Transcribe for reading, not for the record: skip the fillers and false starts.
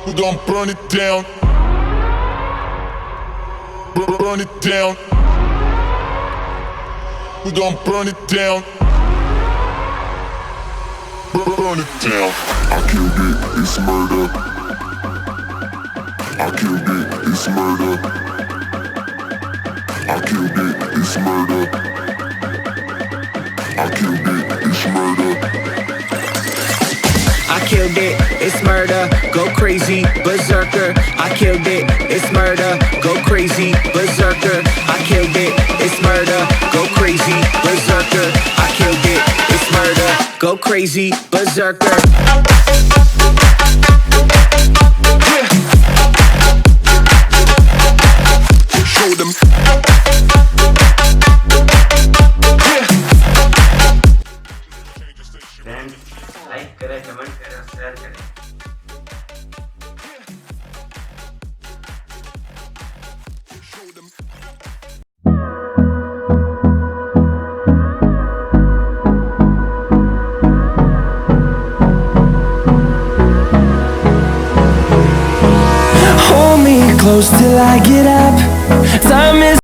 We gon' burn it down. Burn it down. We gon' burn it down. Burn it down. I killed it, it's murder. I killed it, it's murder. I killed it, it's murder. I killed it, it's murder. I killed it, it's murder, go crazy, berserker. I killed it, it's murder, go crazy, berserker. I killed it, it's murder, go crazy, berserker. I killed it, it's murder, go crazy, berserker. Show them. Friends like करें, comment करें, share करें.